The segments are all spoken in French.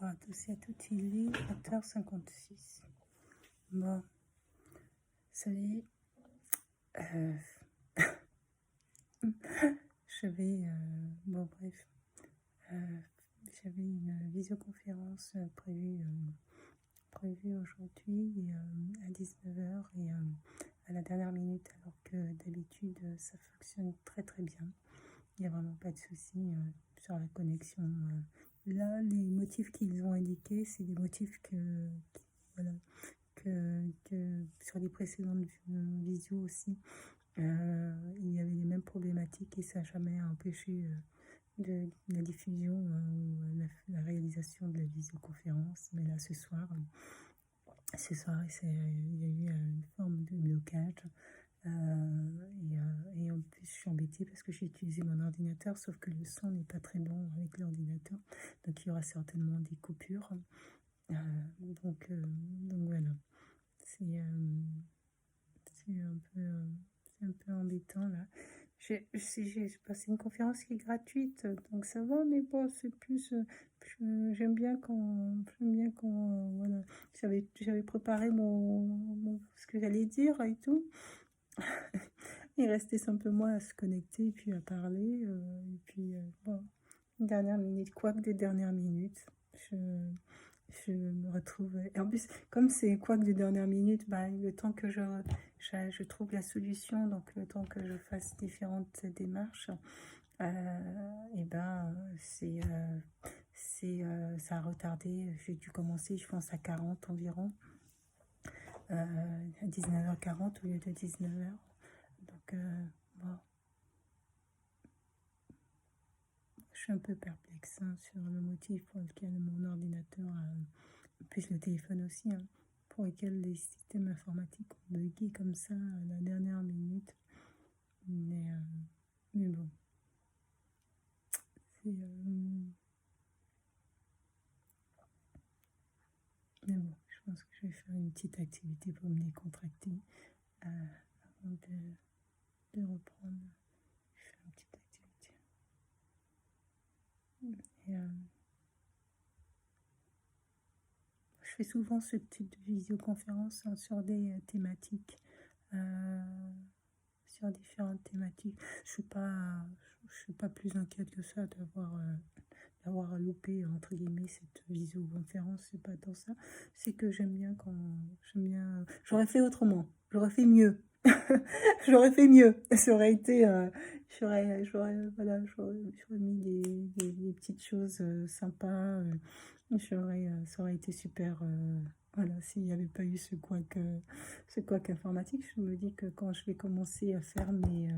Bonsoir à tous et à toutes, il est 20h56. Bon, salut. Euh, bon bref, euh, j'avais une visioconférence prévue aujourd'hui à 19h et à la dernière minute, alors que d'habitude ça fonctionne très très bien. Il n'y a vraiment pas de souci sur la connexion. Là, les motifs qu'ils ont indiqués, c'est des motifs voilà, que sur les précédentes visios aussi, il y avait les mêmes problématiques et ça n'a jamais empêché la diffusion ou la réalisation de la visioconférence. Mais là, ce soir, il y a eu une forme de blocage. Et en plus, je suis embêtée parce que j'ai utilisé mon ordinateur, sauf que le son n'est pas très bon avec l'ordinateur. Donc, il y aura certainement des coupures. Donc voilà. C'est un peu embêtant là. J'ai passé une conférence qui est gratuite, donc ça va, mais bon, c'est plus. J'aime bien quand voilà. J'avais préparé ce que j'allais dire et tout. Il restait simplement à se connecter et puis à parler. Et puis, bon, dernière minute, quoi que des dernières minutes. Je me retrouve. Et en plus, comme c'est quoi que des dernières minutes, bah, le temps que je trouve la solution, donc le temps que je fasse différentes démarches, et ben, ça a retardé. J'ai dû commencer, je pense, à 40 environ, à 19h40 au lieu de 19h. Donc, bon, je suis un peu perplexe sur le motif pour lequel mon ordinateur, puis le téléphone aussi, hein, pour lequel les systèmes informatiques ont bugué comme ça à la dernière minute. Mais bon, mais bon, je pense que je vais faire une petite activité pour me décontracter avant de reprendre. Je vais faire une petite activité. Et, je fais souvent ce type de visioconférence sur des thématiques, sur différentes thématiques. Je suis pas plus inquiète que ça d'avoir loupé entre guillemets cette visioconférence. C'est pas tant ça, c'est que j'aime bien j'aurais fait autrement, j'aurais fait mieux. J'aurais fait mieux, ça aurait été j'aurais mis des petites choses sympas, ça aurait été super. Voilà, s'il n'y avait pas eu ce couac informatique, je me dis que quand je vais commencer à faire mes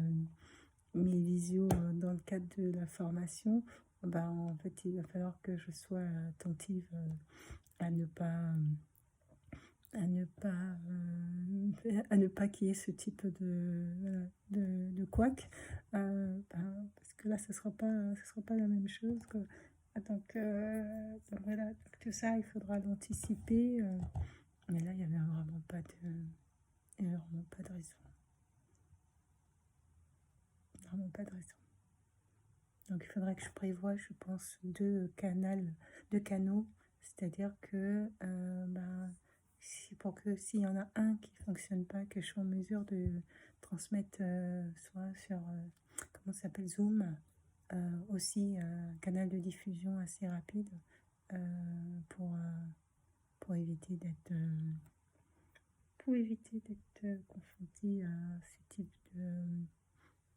visios dans le cadre de la formation, ben, en fait, il va falloir que je sois attentive à ne pas qu'il y ait ce type de couac, parce que là, ça sera pas la même chose, quoi. Donc voilà, donc tout ça, il faudra l'anticiper. Mais là, il n'y avait vraiment pas de raison. Vraiment pas de raison. Donc il faudrait que je prévoie, je pense, deux canaux. C'est-à-dire que pour que s'il y en a un qui ne fonctionne pas, que je sois en mesure de transmettre soit sur comment ça s'appelle, Zoom, aussi un canal de diffusion assez rapide, pour éviter d'être confronté à ce type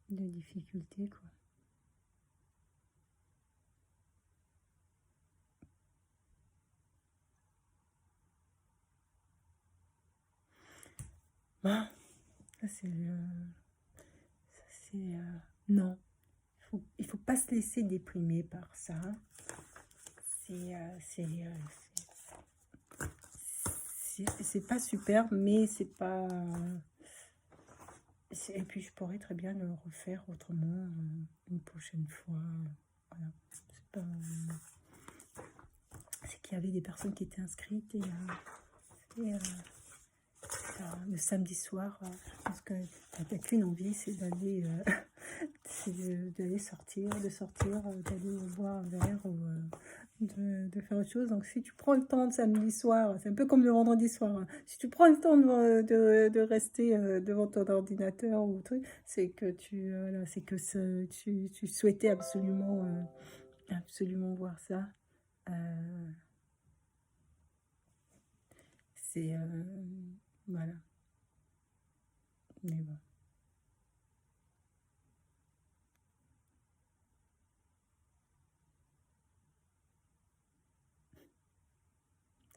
de difficultés, quoi. Bon, ça c'est non, il faut pas se laisser déprimer par ça. C'est pas super, mais c'est pas. Et puis je pourrais très bien le refaire autrement une prochaine fois. Voilà. C'est qu'il y avait des personnes qui étaient inscrites le samedi soir, je pense que t'as qu'une envie, c'est d'aller sortir, d'aller boire un verre ou de faire autre chose. Donc, si tu prends le temps le samedi soir, c'est un peu comme le vendredi soir, hein. Si tu prends le temps de rester devant ton ordinateur ou truc, c'est que voilà, c'est que tu souhaitais absolument voir ça. Euh, c'est voilà. Mais bon,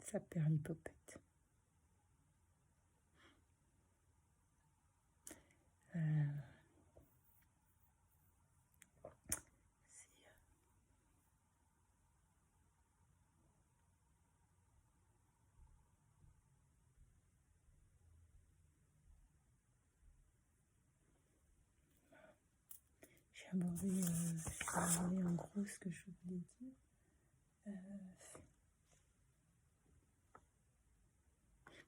ça perd l'hypopète. Euh, j'ai abordé en gros ce que je voulais dire. Euh,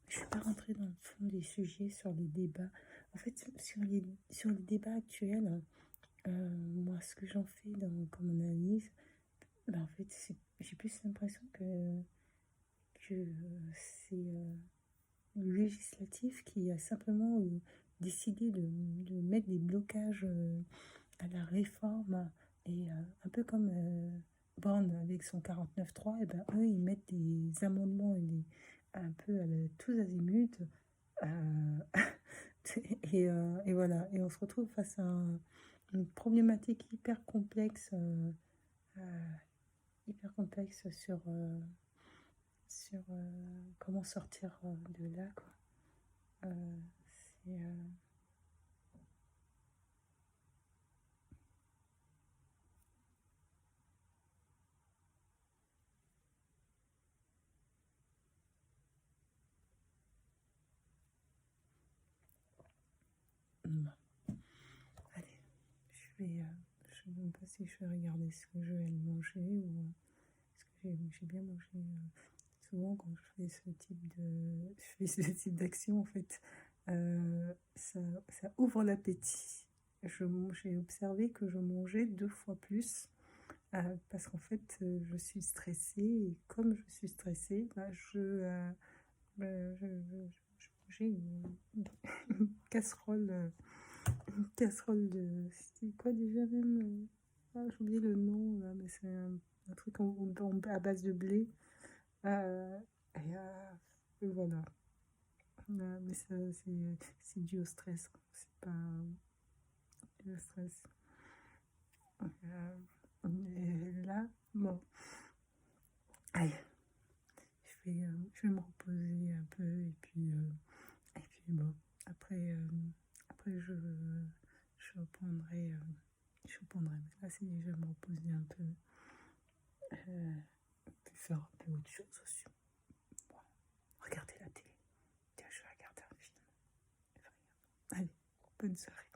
je ne suis pas rentrée dans le fond des sujets sur les débats. En fait, sur les débats actuels, moi, ce que j'en fais comme analyse, ben, en fait, j'ai plus l'impression que c'est le législatif qui a simplement décidé de mettre des blocages à la réforme et un peu comme Borne avec son 49.3, et ben eux ils mettent des amendements un peu tous azimuts euh, et voilà, et on se retrouve face à une problématique euh, hyper complexe sur comment sortir de là, quoi. Euh, c'est bon. Allez, je sais même pas si je vais regarder ce que je vais manger ou ce que j'ai bien mangé. Souvent, quand je fais ce type d'action, en fait, ça ouvre l'appétit. J'ai observé que je mangeais 2 fois plus parce qu'en fait, je suis stressée et comme je suis stressée, bah, je mangeais une casserole. Casserole de... C'était quoi déjà même j'ai oublié le nom, là, mais c'est un truc à base de blé. Euh, et voilà. Mais ça, c'est dû au stress. C'est pas dû au stress. Et là, bon, allez, je vais me reposer un peu et puis bon, après, après je reprendrai. Mais là, c'est déjà me reposer un peu. Euh, Puis faire un peu autre chose aussi. Bon, regarder la télé. Tiens, je vais regarder un film. Allez, bonne soirée.